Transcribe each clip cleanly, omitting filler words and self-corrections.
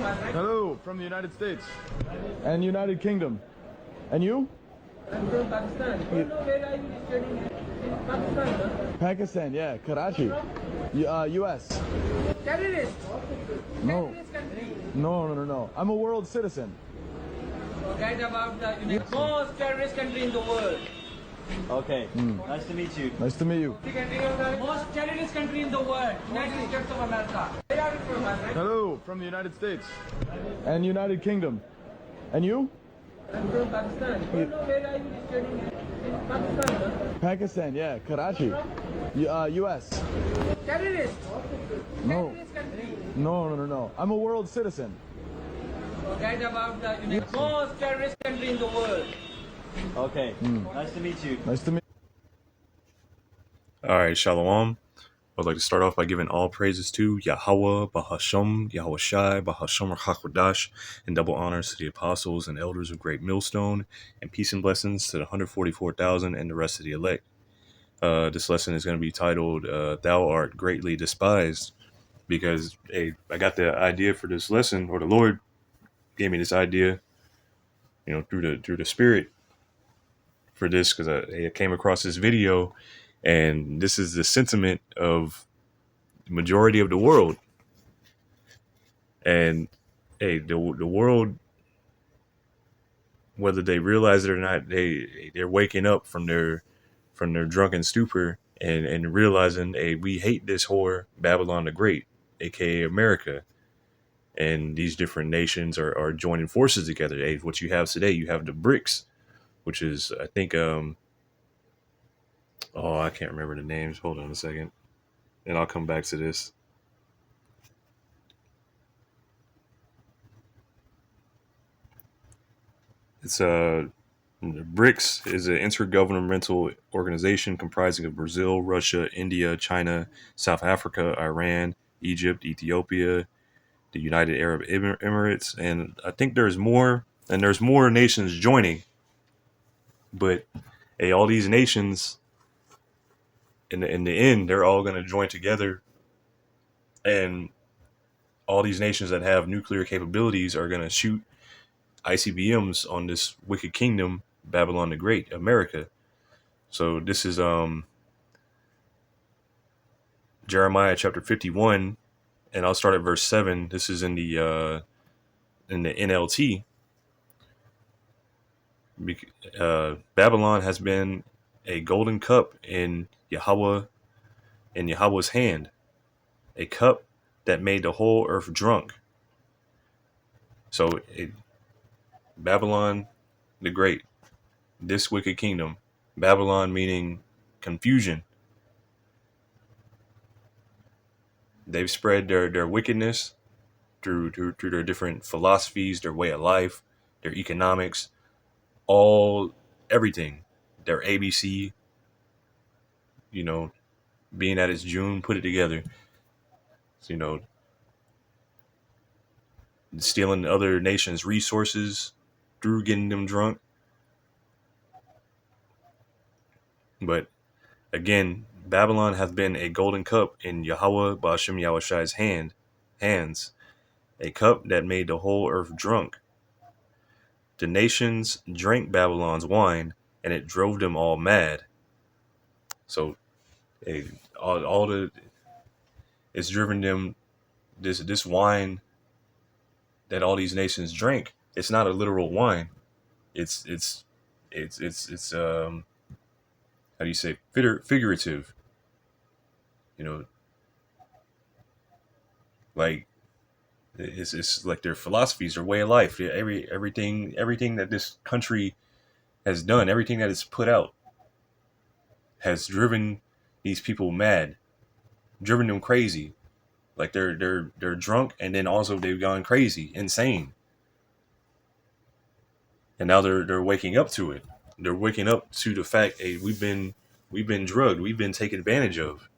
Hello, from the United States and United Kingdom. And you? I'm from Pakistan. You know where are you studying? In Pakistan, huh? Pakistan, yeah, Karachi. U.S. Terrorist. No. Terrorist country. No. I'm a world citizen. Forget about the most terrorist country in the world. Okay. Nice to meet you. Nice to meet you. Most terrorist country in the world. United States of America. Where are you from, my friend? Hello, from the United States and United Kingdom. And you? I'm from Pakistan. You know where are you studying? In Pakistan, huh? Pakistan, yeah, Karachi. U.S. Terrorist. No. Terrorist country. No. I'm a world citizen. Forget about the most terrorist country in the world. Okay. Nice to meet you. Nice to meet All right, Shalom. I'd like to start off by giving all praises to Yahweh, Bahasham, Yahweh Shai, Bahasham Hakwadash, and double honors to the apostles and elders of Great Millstone, and peace and blessings to the 144,000 and the rest of the elect. This lesson is going to be titled, Thou Art Greatly Despised, because I got the idea for this lesson, or the Lord gave me this idea, through the Spirit for this, because I came across this video. And this is the sentiment of the majority of the world. And the world, whether they realize it or not, they're waking up from their drunken stupor and realizing, hey, we hate this whore, Babylon the Great, aka America. And these different nations are joining forces together. Hey, what you have today, you have the BRICS, which is, I think, I can't remember the names. Hold on a second. And I'll come back to this. It's BRICS is an intergovernmental organization comprising of Brazil, Russia, India, China, South Africa, Iran, Egypt, Ethiopia, the United Arab Emirates, and I think there's more nations joining. But all these nations, in the end, they're all going to join together, and all these nations that have nuclear capabilities are going to shoot ICBMs on this wicked kingdom, Babylon the Great, America. So this is Jeremiah chapter 51, and I'll start at verse 7. This is in the NLT. Babylon has been a golden cup in Yahweh's hand, a cup that made the whole earth drunk. So Babylon the Great, this wicked kingdom, Babylon meaning confusion. They've spread their wickedness through their different philosophies, their way of life, their economics, everything, their ABC, being at its June, put it together. So, stealing other nations' resources through getting them drunk. But again, Babylon hath been a golden cup in Yahweh Ba'ashem Yahushai's hands, a cup that made the whole earth drunk. The nations drank Babylon's wine, and it drove them all mad. So, it's driven them. This wine that all these nations drank, it's not a literal wine. It's how do you say, figurative. Like it's like their philosophies, their way of life, everything that this country has done, everything that it's put out, has driven these people mad, driven them crazy. Like they're drunk, and then also they've gone crazy, insane. And now they're waking up to it. They're waking up to the fact, hey, we've been drugged, we've been taken advantage of.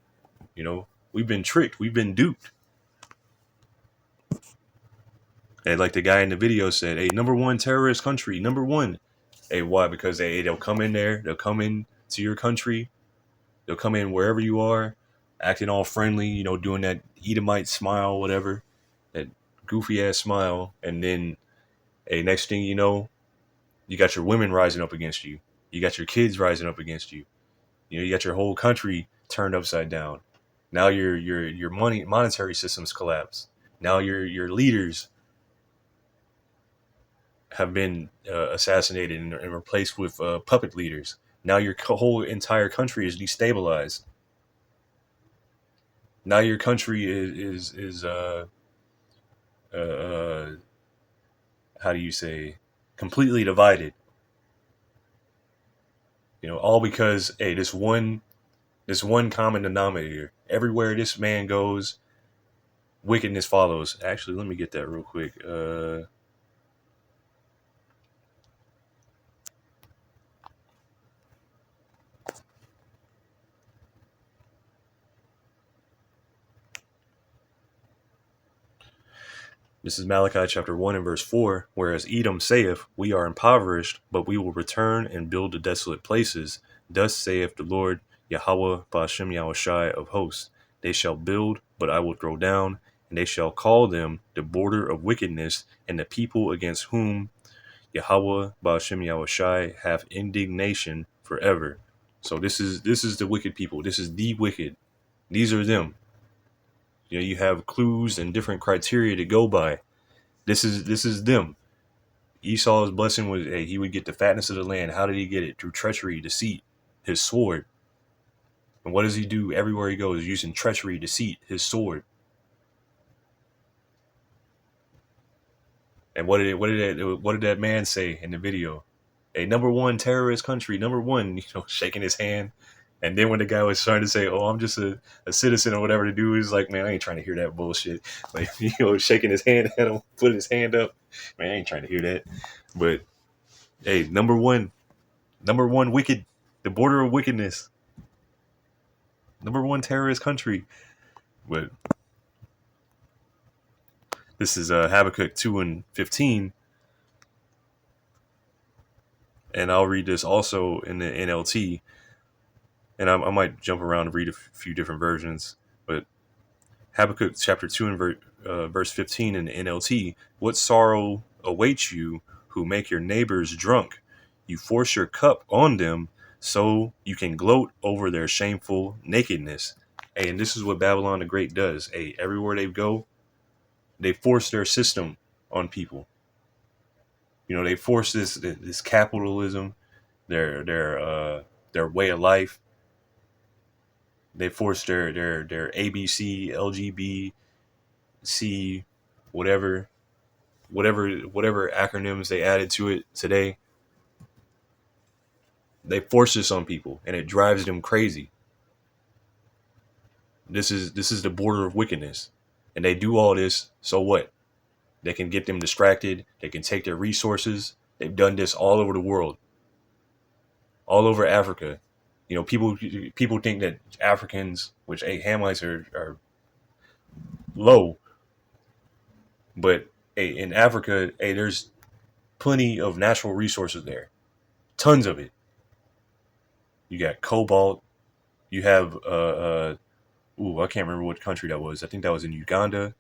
We've been tricked, we've been duped. And like the guy in the video said, hey, number one terrorist country, number one. Hey, why? Because they'll come in there, they'll come in to your country, they'll come in wherever you are, acting all friendly, doing that Edomite smile, whatever, that goofy ass smile, and then next thing you know, you got your women rising up against you. You got your kids rising up against you. You got your whole country turned upside down. Now your monetary systems collapse. Now your leaders have been assassinated and replaced with puppet leaders. Now your whole entire country is destabilized. Now your country is uh, how do you say, completely divided. All because this one common denominator. Everywhere this man goes, wickedness follows. Actually, let me get that real quick. This is Malachi chapter 1 and verse 4. Whereas Edom saith, we are impoverished, but we will return and build the desolate places. Thus saith the Lord Yahweh Ba'ashem Yahushai of hosts. They shall build, but I will throw down, and they shall call them the border of wickedness, and the people against whom Yahweh Ba'ashem Yahushai have indignation forever. So this is the wicked people. This is the wicked. These are them. You have clues and different criteria to go by. This is them. Esau's blessing was, he would get the fatness of the land. How did he get it? Through treachery, deceit, his sword. And what does he do everywhere he goes? Using treachery, deceit, his sword. And what did that man say in the video? A number one terrorist country, number one, shaking his hand. And then when the guy was trying to say, "Oh, I'm just a citizen" or whatever to do, he's like, "Man, I ain't trying to hear that bullshit." Like, shaking his hand at him, putting his hand up. Man, I ain't trying to hear that. But hey, number one wicked, the border of wickedness, number one terrorist country. But this is Habakkuk 2:15, and I'll read this also in the NLT. And I might jump around and read a few different versions, but Habakkuk chapter 2 and verse 15 in the NLT. What sorrow awaits you who make your neighbors drunk? You force your cup on them so you can gloat over their shameful nakedness. Hey, and this is what Babylon the Great does. Hey, everywhere they go, they force their system on people. They force this capitalism, their way of life. They forced their ABC, LGBTC, whatever acronyms they added to it today. They force this on people, and it drives them crazy. This is the border of wickedness, and they do all this. So what? They can get them distracted. They can take their resources. They've done this all over the world, all over Africa. People think that Africans, which Hamites are low, but in Africa, there's plenty of natural resources there, tons of it. You got cobalt. You have I can't remember what country that was. I think that was in Uganda.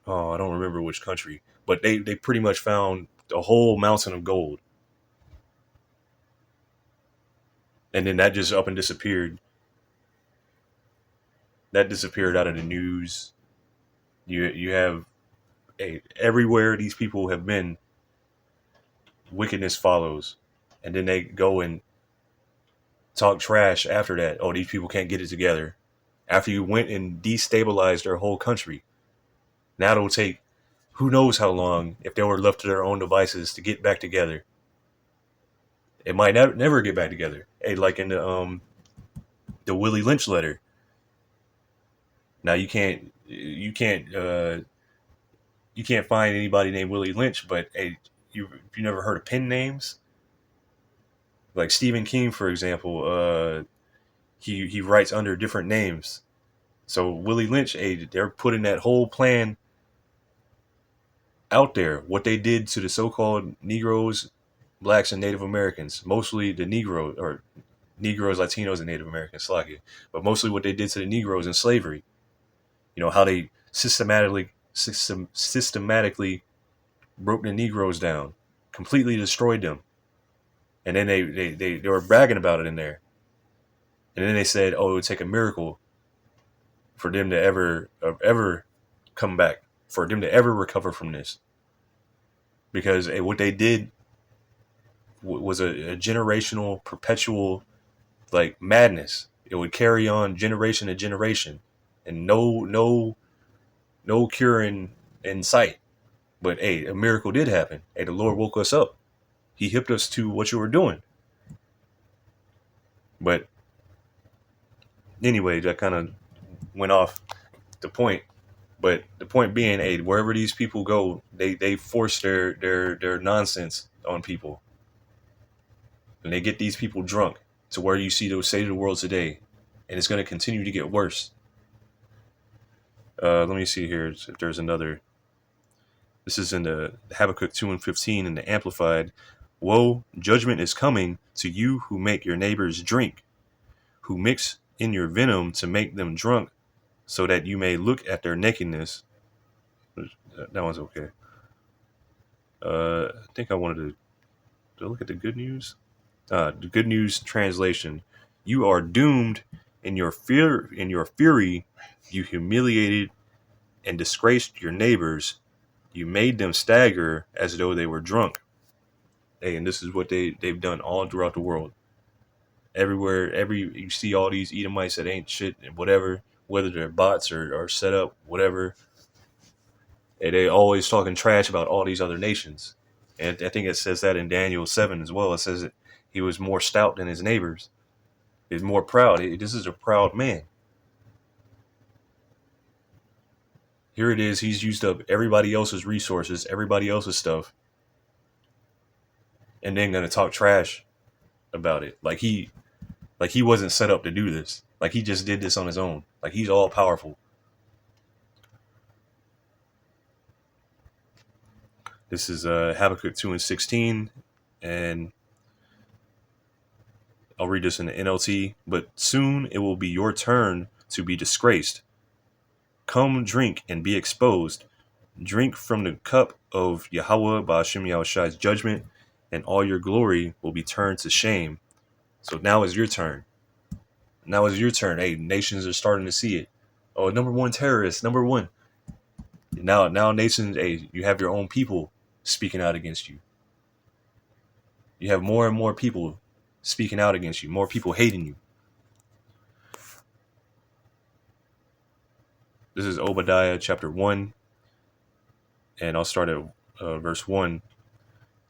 Oh, I don't remember which country, but they pretty much found a whole mountain of gold. And then that just up and disappeared. That disappeared out of the news. You have everywhere these people have been, wickedness follows. And then they go and talk trash after that. Oh, these people can't get it together. After you went and destabilized their whole country. Now it'll take who knows how long, if they were left to their own devices, to get back together. It might never get back together. Hey, like in the Willie Lynch letter. Now you can't find anybody named Willie Lynch, but hey, you never heard of pen names? Like Stephen King, for example, he writes under different names. So Willie Lynch, they're putting that whole plan out there. What they did to the so-called Negroes, Blacks, and Native Americans, mostly the Negroes, Latinos, and Native Americans, but mostly what they did to the Negroes in slavery. How they systematically broke the Negroes down, completely destroyed them, and then they were bragging about it in there, and then they said, "Oh, it would take a miracle for them to ever come back, for them to ever recover from this," because what they did was a generational, perpetual, like, madness. It would carry on generation to generation, and no cure in sight. But hey, a miracle did happen. Hey, the Lord woke us up. He hipped us to what you were doing. But anyway, that kind of went off the point. But the point being, hey, wherever these people go, they force their nonsense on people, and they get these people drunk to where you see the state of the world today, and it's going to continue to get worse. Let me see here if there's another. This is in the Habakkuk 2:15 in the Amplified. Woe, judgment is coming to you who make your neighbors drink, who mix in your venom to make them drunk, so that you may look at their nakedness. That one's okay. I think I wanted to look at the good news. The good news translation. You are doomed in your fear. In your fury, you humiliated and disgraced your neighbors. You made them stagger as though they were drunk. Hey, and this is what they've done all throughout the world. Everywhere, you see all these Edomites that ain't shit and whatever, whether they're bots or set up, whatever. And they always talking trash about all these other nations. And I think it says that in Daniel 7 as well. It says that he was more stout than his neighbors. He's more proud. This is a proud man. Here it is. He's used up everybody else's resources, everybody else's stuff, and then gonna talk trash about it. Like he wasn't set up to do this. Like he just did this on his own. Like he's all powerful. This is Habakkuk 2:16, and I'll read this in the NLT. But soon it will be your turn to be disgraced. Come drink and be exposed. Drink from the cup of Yahweh Ba'ashem Yahushai's judgment, and all your glory will be turned to shame. So now is your turn. Now is your turn. Hey, nations are starting to see it. Oh, number one terrorist, number one. Now nations, hey, you have your own people speaking out against you. You have more and more people speaking out against you, more people hating you. This is Obadiah chapter 1, and I'll start at verse 1.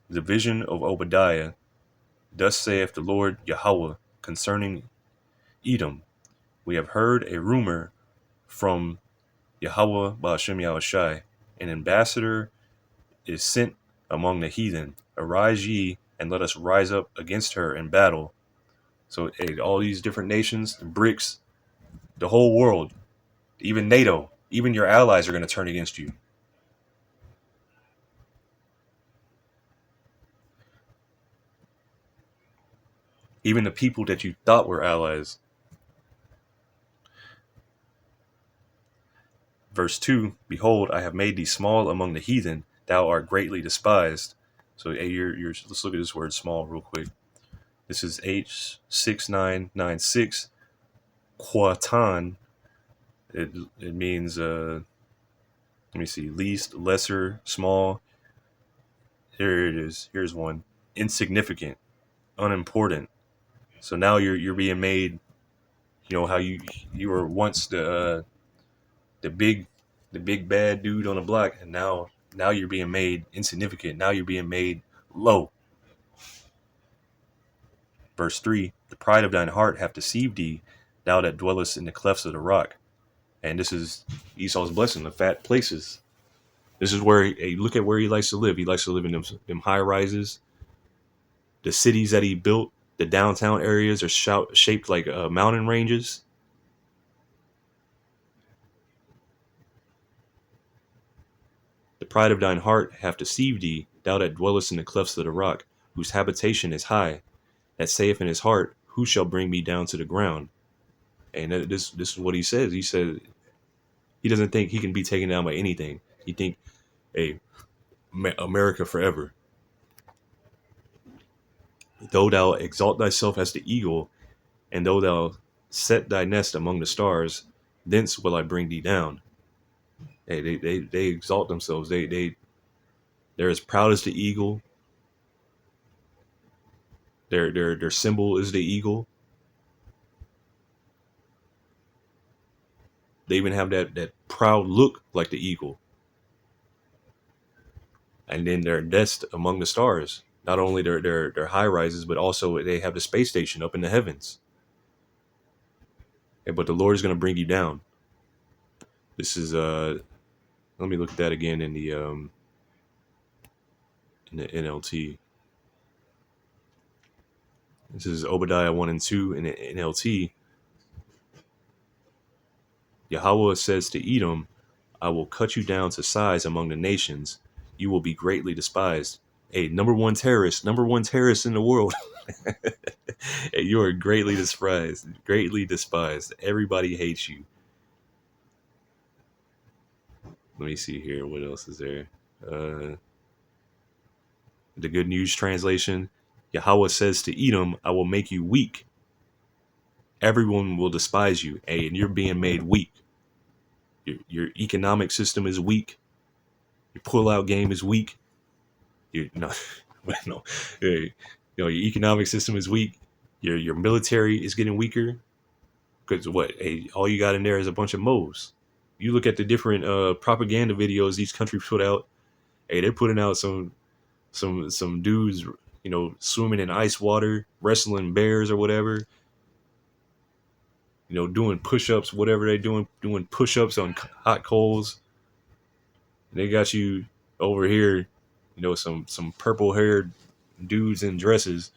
The vision of Obadiah. Thus saith the Lord Yahweh concerning Edom. We have heard a rumor from Yahweh Ba'ashem Yahushai. An ambassador is sent among the heathen. Arise ye, and let us rise up against her in battle. So hey, all these different nations, the BRICS, the whole world, even NATO, even your allies are going to turn against you. Even the people that you thought were allies. Verse 2, Behold, I have made thee small among the heathen. Thou art greatly despised. So hey, let's look at this word small real quick. This is H6996. Quatan. It means, let me see, least, lesser, small. Here it is. Here's one. Insignificant, unimportant. So now you're being made, you know, how you were once the big bad dude on the block, and now you're being made insignificant. Now you're being made low. Verse 3, the pride of thine heart hath deceived thee, thou that dwellest in the clefts of the rock. And this is Esau's blessing, the fat places. This is where, look at where he likes to live. He likes to live in them high rises. The cities that he built, the downtown areas are shaped like mountain ranges. The pride of thine heart hath deceived thee, thou that dwellest in the clefts of the rock, whose habitation is high, that saith in his heart, who shall bring me down to the ground? And this is what he says. He He doesn't think he can be taken down by anything. He think, hey, America forever. Though thou exalt thyself as the eagle, and though thou set thy nest among the stars, thence will I bring thee down. Hey, they exalt themselves. They're as proud as the eagle. Their symbol is the eagle. They even have that proud look like the eagle. And then their nest among the stars. Not only their high rises, but also they have the space station up in the heavens. But the Lord is going to bring you down. This is let me look at that again in the NLT. This is Obadiah 1 and 2 in the NLT. Yahweh says to Edom, I will cut you down to size among the nations. You will be greatly despised. Hey, number one terrorist in the world. Hey, you are greatly despised. Greatly despised. Everybody hates you. Let me see here. What else is there? The Good News translation. Yahweh says to Edom, I will make you weak. Everyone will despise you. Hey, and you're being made weak. Your economic system is weak. Your pull-out game is weak. No, hey, your economic system is weak. Your military is getting weaker. Because what? Hey, all you got in there is a bunch of moles. You look at the different propaganda videos these countries put out. Hey, they're putting out some dudes, swimming in ice water, wrestling bears or whatever. Doing push-ups, whatever they're doing push-ups on hot coals. And they got you over here, some purple-haired dudes in dresses.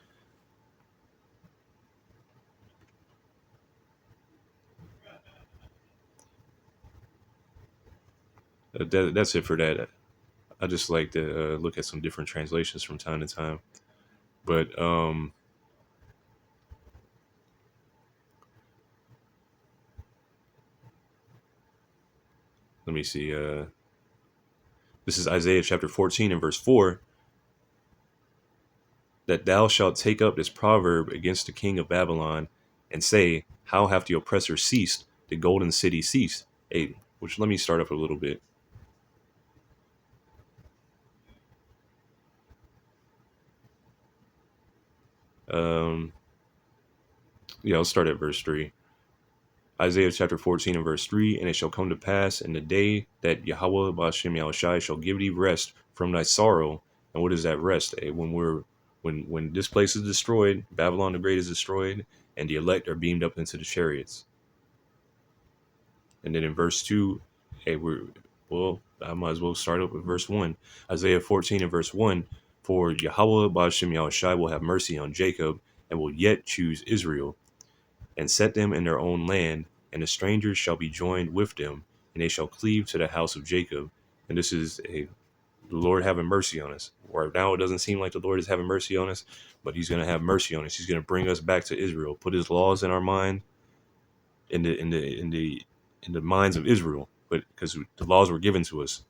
That's it for that. I just like to look at some different translations from time to time. But let me see. This is Isaiah chapter 14 and verse 4. That thou shalt take up this proverb against the king of Babylon and say, how hath the oppressor ceased? The golden city ceased. Hey, which let me start up a little bit. I'll start at verse 3. Isaiah chapter 14 and verse 3, and it shall come to pass in the day that Yahweh Ba'ashem Yahushai shall give thee rest from thy sorrow. And what is that rest? When this place is destroyed, Babylon the Great is destroyed, and the elect are beamed up into the chariots. And then in verse 2, I might as well start up with verse 1. Isaiah 14 and verse 1, for Yahweh Ba'ashem Yahushai will have mercy on Jacob, and will yet choose Israel, and set them in their own land, and the strangers shall be joined with them, and they shall cleave to the house of Jacob. And this is the Lord having mercy on us. Right now, it doesn't seem like the Lord is having mercy on us, but He's going to have mercy on us. He's going to bring us back to Israel, put His laws in our mind, in the minds of Israel, but because the laws were given to us,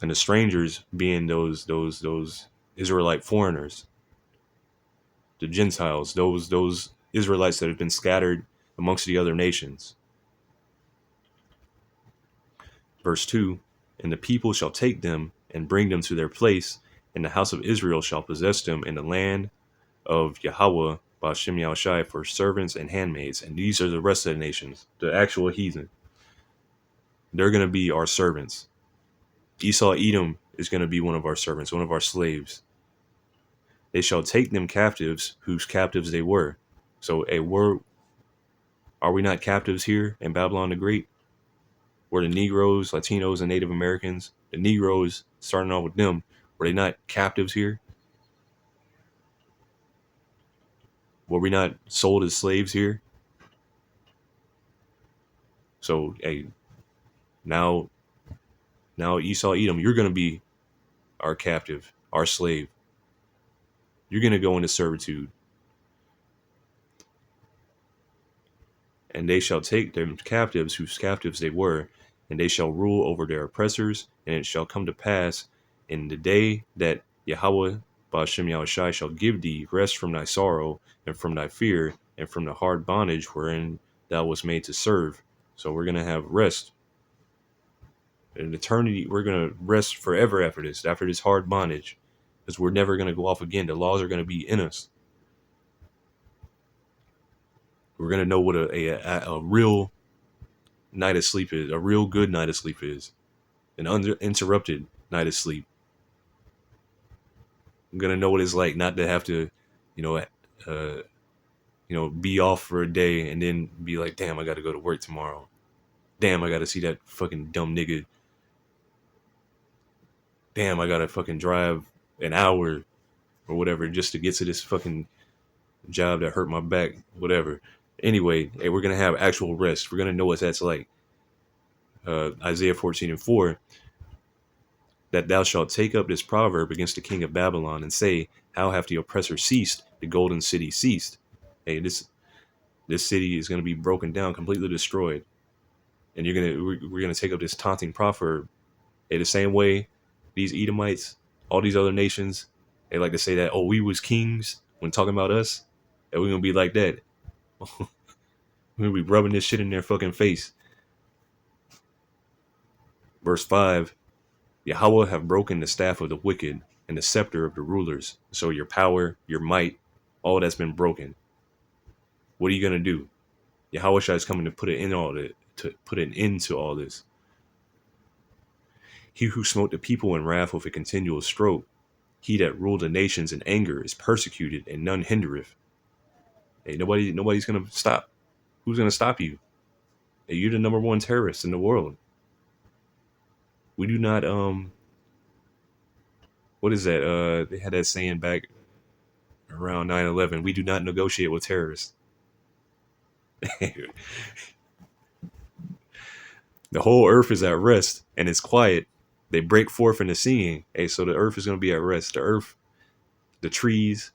and the strangers being those Israelite foreigners, the Gentiles, those Israelites that have been scattered amongst the other nations. Verse 2, and the people shall take them and bring them to their place, and the house of Israel shall possess them in the land of Yahweh Ba'ashem Yahushai for servants and handmaids. And these are the rest of the nations, the actual heathen. They're going to be our servants. Esau Edom is going to be one of our servants, one of our slaves. They shall take them captives, whose captives they were. So, are we not captives here in Babylon the Great? Were the Negroes, Latinos, and Native Americans, the Negroes, starting off with them, were they not captives here? Were we not sold as slaves here? So, now Esau Edom, you're going to be our captive, our slave. You're going to go into servitude. And they shall take them captives, whose captives they were, and they shall rule over their oppressors. And it shall come to pass in the day that Yahweh Ba'ashem Yahushai shall give thee rest from thy sorrow and from thy fear and from the hard bondage wherein thou was made to serve. So we're going to have rest. In eternity, we're going to rest forever after this hard bondage, because we're never going to go off again. The laws are going to be in us. We're going to know what a real night of sleep is, a real good night of sleep is, an uninterrupted night of sleep. I'm going to know what it's like not to have to, be off for a day and then be like, damn, I got to go to work tomorrow. Damn, I got to see that fucking dumb nigga. Damn, I got to fucking drive an hour or whatever just to get to this fucking job that hurt my back, whatever. Anyway, hey, we're going to have actual rest. We're going to know what that's like. Isaiah 14:4, that thou shalt take up this proverb against the king of Babylon and say, how hath the oppressor ceased? The golden city ceased. Hey, this city is going to be broken down, completely destroyed. And we're going to take up this taunting proverb. Hey, the same way these Edomites, all these other nations, they like to say that, oh, we was kings when talking about us. And we're going to be like that. We're going to be rubbing this shit in their fucking face. Verse 5, Yahweh have broken the staff of the wicked and the scepter of the rulers. So your power, your might, all that's been broken. What are you going to do? Yahweh is coming to put an end to all this. He who smote the people in wrath with a continual stroke, he that ruled the nations in anger is persecuted, and none hindereth. Hey, nobody's going to stop. Who's going to stop you? Hey, you're the number one terrorist in the world. We do not, what is that? They had that saying back around 9/11. We do not negotiate with terrorists. The whole earth is at rest and it's quiet. They break forth into singing. Hey, so the earth is going to be at rest. The earth, the trees,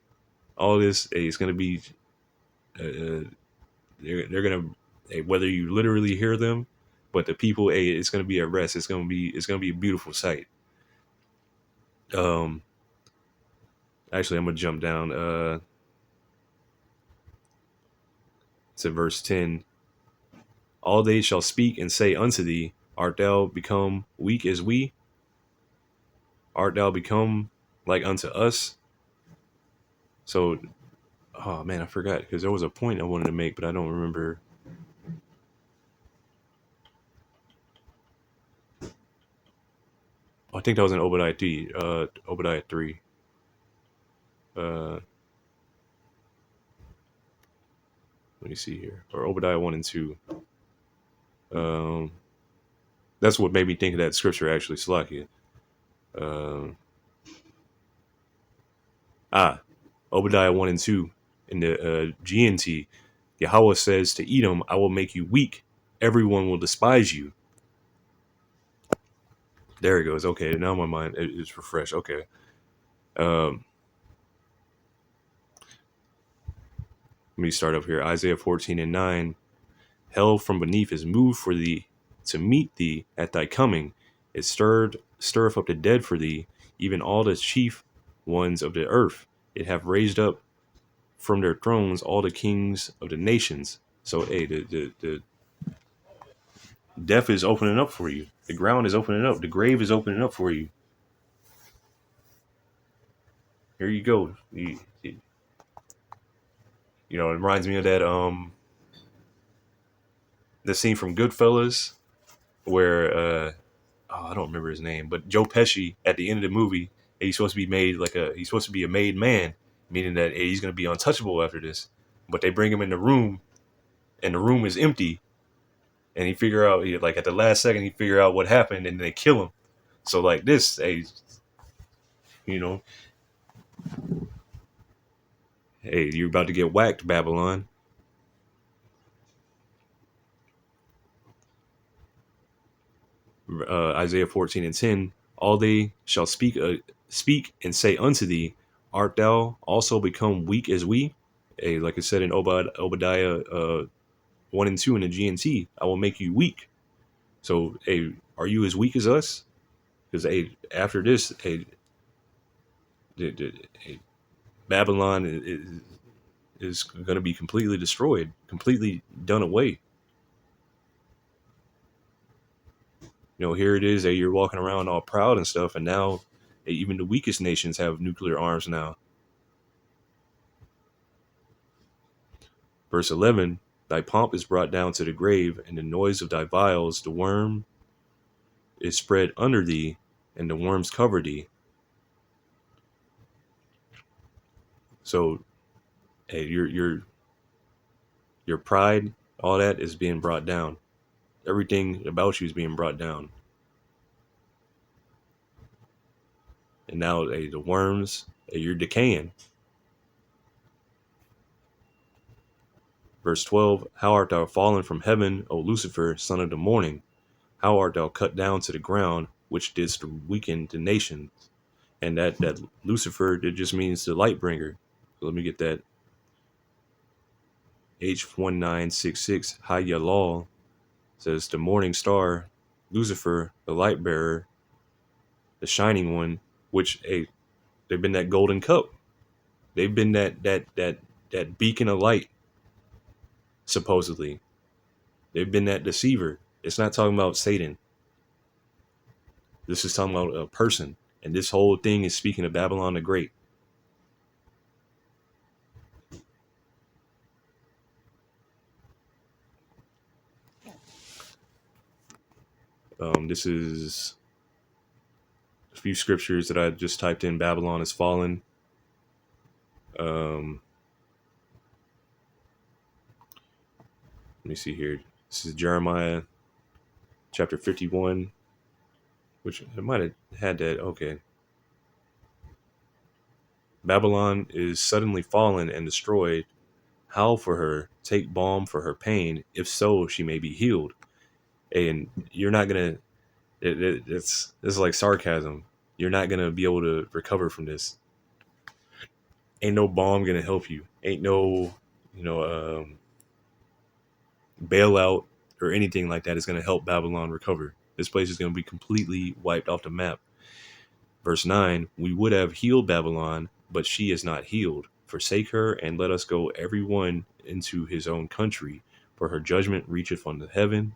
all this, hey, it's going to be, they're going to, hey, whether you literally hear them, but the people, hey, it's going to be at rest. It's going to be a beautiful sight. Actually, I'm going to jump down to verse 10. All they shall speak and say unto thee, art thou become weak as we? Art thou become like unto us? So, oh man, I forgot, because there was a point I wanted to make, but I don't remember. I think that was in Obadiah 3. Obadiah 3. Let me see here. Or Obadiah 1 and 2. That's what made me think of that scripture, actually, Slakia. Obadiah 1 and 2 in the GNT. Yahweh says to Edom, I will make you weak. Everyone will despise you. There it goes. Okay, now my mind is refreshed. Okay. Let me start up here. Isaiah 14:9. Hell from beneath is moved for thee to meet thee at thy coming. It stirreth up the dead for thee, even all the chief ones of the earth. It hath raised up from their thrones all the kings of the nations. So, hey, the death is opening up for you. The ground is opening up. The grave is opening up for you. Here you go. It reminds me of that the scene from Goodfellas where I don't remember his name, but Joe Pesci at the end of the movie, he's supposed to be made he's supposed to be a made man, meaning that he's going to be untouchable after this. But they bring him in the room, and the room is empty. And he figure out, like at the last second, he figure out what happened, and they kill him. So like this, hey, hey, you're about to get whacked, Babylon. Isaiah 14:10. All they shall speak and say unto thee, art thou also become weak as we? Hey, like I said in Obadiah 1 and 2 in the GNT, I will make you weak. So, hey, are you as weak as us? Because hey, after this, hey, hey, Babylon is going to be completely destroyed, completely done away. Here it is that you're walking around all proud and stuff, and now even the weakest nations have nuclear arms now. Verse 11, thy pomp is brought down to the grave, and the noise of thy vials, the worm is spread under thee, and the worms cover thee. So, hey, your pride, all that is being brought down. Everything about you is being brought down. And now, hey, the worms, hey, you're decaying. Verse 12, how art thou fallen from heaven, O Lucifer, son of the morning? How art thou cut down to the ground, which didst weaken the nations? And that Lucifer, it just means the light bringer. So let me get that. H1966, Hayalal says the morning star, Lucifer, the light bearer, the shining one, which they've been that golden cup. They've been that beacon of light, supposedly. They've been that deceiver. It's not talking about Satan. This is talking about a person. And this whole thing is speaking of Babylon the Great. This is a few scriptures that I just typed in. Babylon has fallen. Let me see here. This is Jeremiah chapter 51, which it might have had that. Okay. Babylon is suddenly fallen and destroyed. Howl for her, take balm for her pain. If so, she may be healed. And you're not going to, this is like sarcasm. You're not going to be able to recover from this. Ain't no balm going to help you. Ain't no, bailout or anything like that is going to help Babylon recover. This place is going to be completely wiped off the map. Verse 9, we would have healed Babylon, but she is not healed. Forsake her and let us go every one into his own country, for her judgment reacheth from the heaven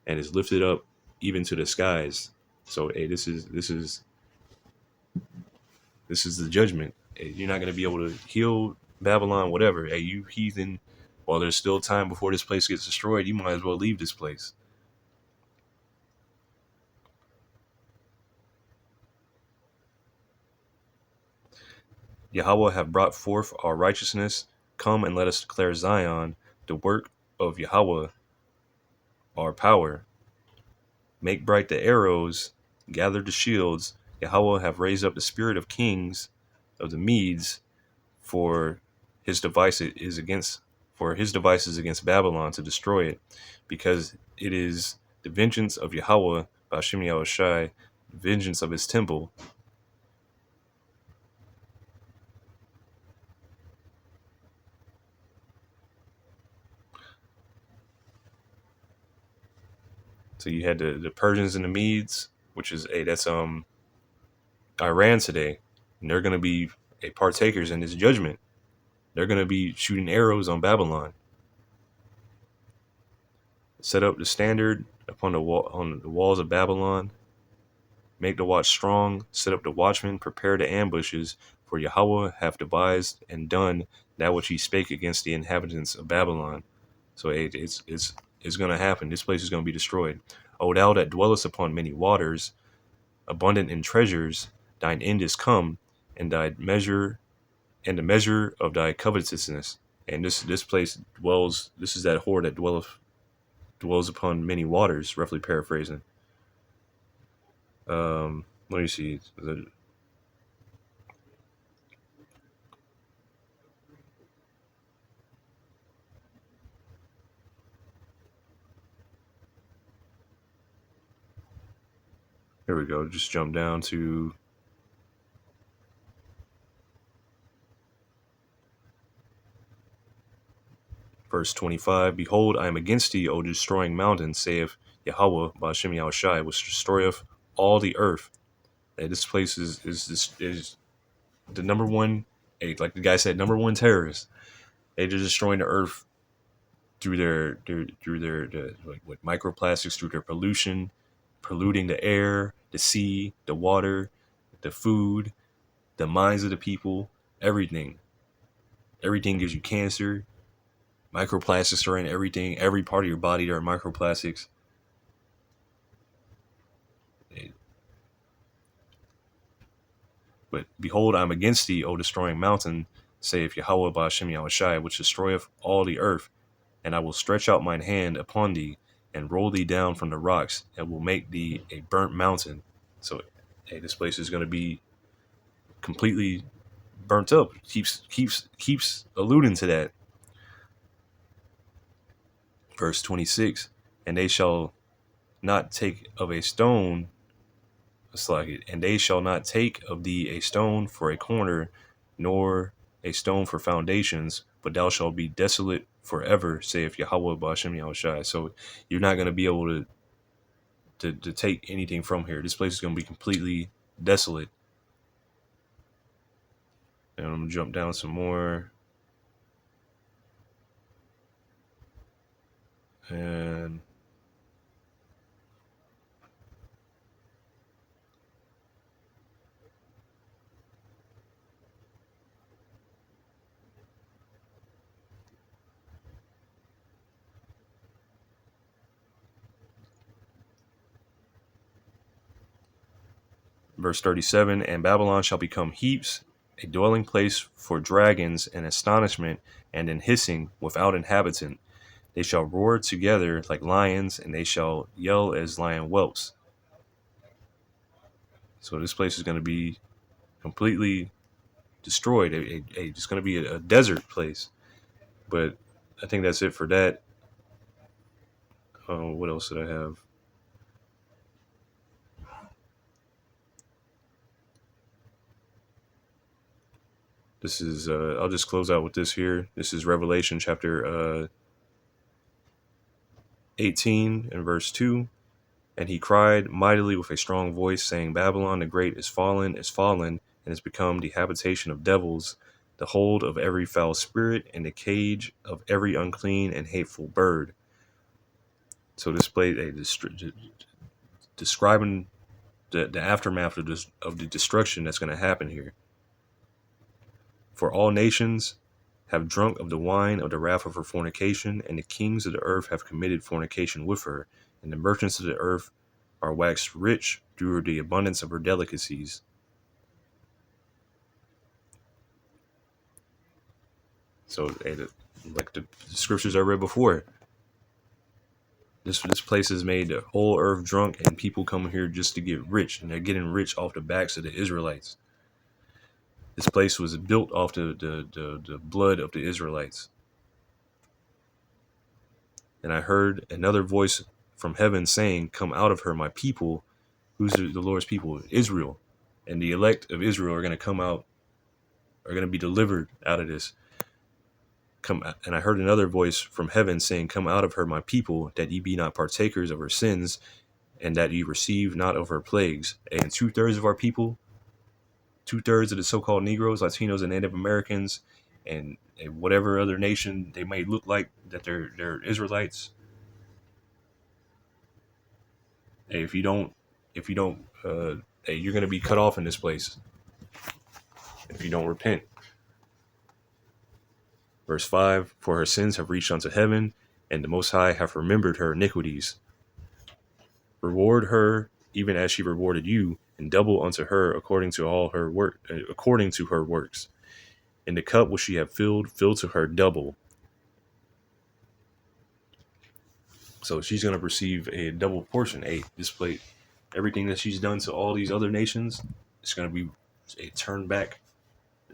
and is lifted up even to the skies. So, hey, this is the judgment. Hey, you're not going to be able to heal Babylon, whatever. Hey, you heathen, while there's still time before this place gets destroyed, you might as well leave this place. Yahweh have brought forth our righteousness. Come and let us declare Zion, the work of Yahweh, our power. Make bright the arrows, gather the shields. Yahweh have raised up the spirit of kings of the Medes, for his devices against Babylon to destroy it, because it is the vengeance of Yahweh, Bashim Yahushai, the vengeance of his temple. So you had the Persians and the Medes, which is that's Iran today, and they're going to be partakers in this judgment. They're going to be shooting arrows on Babylon. Set up the standard upon the wall, on the walls of Babylon. Make the watch strong. Set up the watchmen. Prepare the ambushes. For Yahweh hath devised and done that which he spake against the inhabitants of Babylon. So it's going to happen. This place is going to be destroyed. O thou that dwellest upon many waters, abundant in treasures, thine end is come, and the measure of thy covetousness. And this place dwells. This is that whore that dwells upon many waters. Roughly paraphrasing. Let me see. Here we go. Just jump down to verse 25. Behold, I am against thee, O destroying mountain, saith Yahweh Ba'ashem Yahushai, which destroyeth all the earth. This place is the number one, like the guy said, number one terrorist. They're destroying the earth through their with microplastics, through their pollution, polluting the air, the sea, the water, the food, the minds of the people, everything. Everything gives you cancer. Microplastics are in everything. Every part of your body, there are microplastics. But behold, I am against thee, O destroying mountain, saith Yahweh Ba'ashem Yahushai, which destroyeth all the earth. And I will stretch out mine hand upon thee, and roll thee down from the rocks, and will make thee a burnt mountain. So, hey, this place is going to be completely burnt up. Keeps alluding to that. Verse 26, and they shall not take of a stone, and they shall not take of thee a stone for a corner, nor a stone for foundations, but thou shalt be desolate forever, saith Yahweh Ba'ashem Yahushai. So you're not going to be able to take anything from here. This place is going to be completely desolate. And I'm going to jump down some more. And verse 37, and Babylon shall become heaps, a dwelling place for dragons, and astonishment, and in hissing without inhabitant. They shall roar together like lions, and they shall yell as lion whelps. So this place is going to be completely destroyed. It's going to be a desert place. But I think that's it for that. What else did I have? This is, I'll just close out with this here. This is Revelation chapter 18 and verse 2. And he cried mightily with a strong voice, saying, Babylon the great is fallen, and is become the habitation of devils, the hold of every foul spirit, and the cage of every unclean and hateful bird. So this place, describing the aftermath of the destruction that's going to happen here. For all nations have drunk of the wine of the wrath of her fornication, and the kings of the earth have committed fornication with her, and the merchants of the earth are waxed rich through the abundance of her delicacies. So, like the scriptures I read before, this place has made the whole earth drunk, and people come here just to get rich, and they're getting rich off the backs of the Israelites. This place was built off the blood of the Israelites. And I heard another voice from heaven saying, Come out of her, my people. Who's the Lord's people? Israel. And the elect of Israel are going to come out, are going to be delivered out of this. And I heard another voice from heaven saying, Come out of her, my people, that ye be not partakers of her sins, and that ye receive not of her plagues. And 2/3 of our people, 2/3 of the so-called Negroes, Latinos, and Native Americans, and whatever other nation they may look like that they're Israelites. Hey, if you don't, hey, you're going to be cut off in this place if you don't repent. Verse 5, For her sins have reached unto heaven, and the Most High have remembered her iniquities. Reward her even as she rewarded you, and double unto her according to all her work, according to her works. In the cup which she have filled, fill to her double. So she's going to receive a double portion. This plate, everything that she's done to all these other nations, it's going to be a turn back.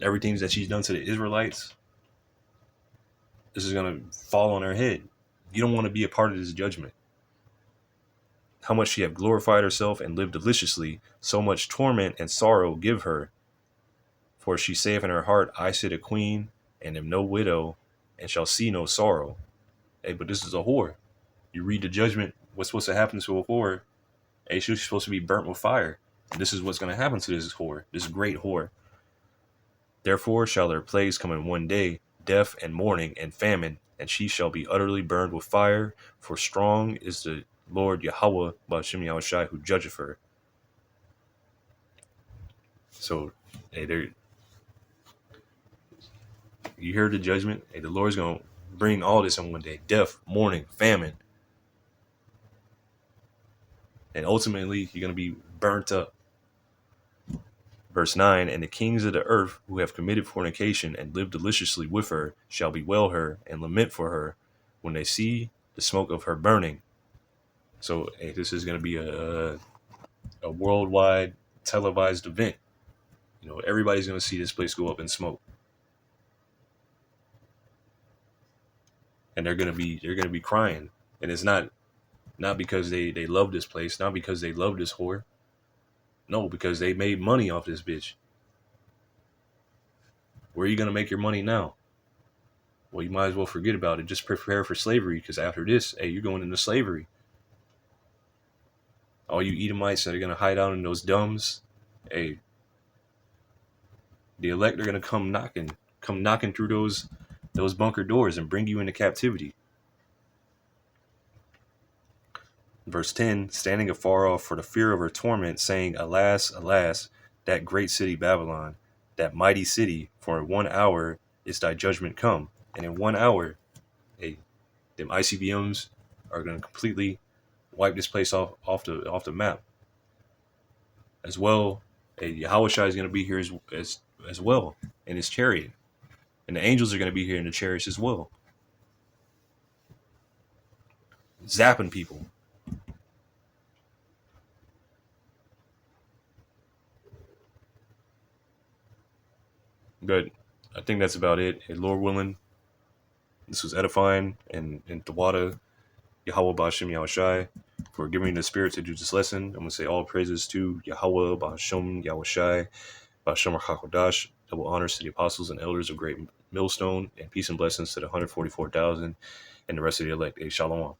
Everything that she's done to the Israelites, this is going to fall on her head. You don't want to be a part of this judgment. How much she have glorified herself and lived deliciously, so much torment and sorrow give her. For she saith in her heart, I sit a queen, and am no widow, and shall see no sorrow. Hey, but this is a whore. You read the judgment what's supposed to happen to a whore? Hey, she's supposed to be burnt with fire. And this is what's going to happen to this whore, this great whore. Therefore shall their plagues come in one day, death and mourning and famine, and she shall be utterly burned with fire, for strong is the Lord Yahweh Ba'ashem Yahushai who judgeth her. So, hey, there, you hear the judgment? Hey, the Lord's going to bring all this in one day, death, mourning, famine. And ultimately, you're going to be burnt up. Verse 9, and the kings of the earth who have committed fornication and lived deliciously with her shall bewail her and lament for her when they see the smoke of her burning. So, hey, this is going to be a worldwide televised event. You know, everybody's going to see this place go up in smoke. And they're going to be crying. And it's not because they love this place, not because they love this whore. No, because they made money off this bitch. Where are you going to make your money now? Well, you might as well forget about it. Just prepare for slavery, because after this, hey, you're going into slavery. All you Edomites that are going to hide out in those dumbs, hey, the elect are going to come knocking through those bunker doors and bring you into captivity. Verse 10, standing afar off for the fear of her torment, saying, Alas, alas, that great city Babylon, that mighty city, for in 1 hour is thy judgment come. And in 1 hour, hey, them ICBMs are going to completely wipe this place off the map. As well, hey, Yahushua is going to be here as well in his chariot. And the angels are going to be here in the chariots as well. Zapping people. But I think that's about it. Hey, Lord willing, this was edifying, and Tawada, Yahweh Ba'ashem Yahushai, for giving me the spirit to do this lesson. I'm going to say all praises to Yahweh Ba'ashem Yahushai, Ba'ashem HaKodash, double honors to the apostles and elders of Great Millstone, and peace and blessings to the 144,000 and the rest of the elect. Hey, Shalom.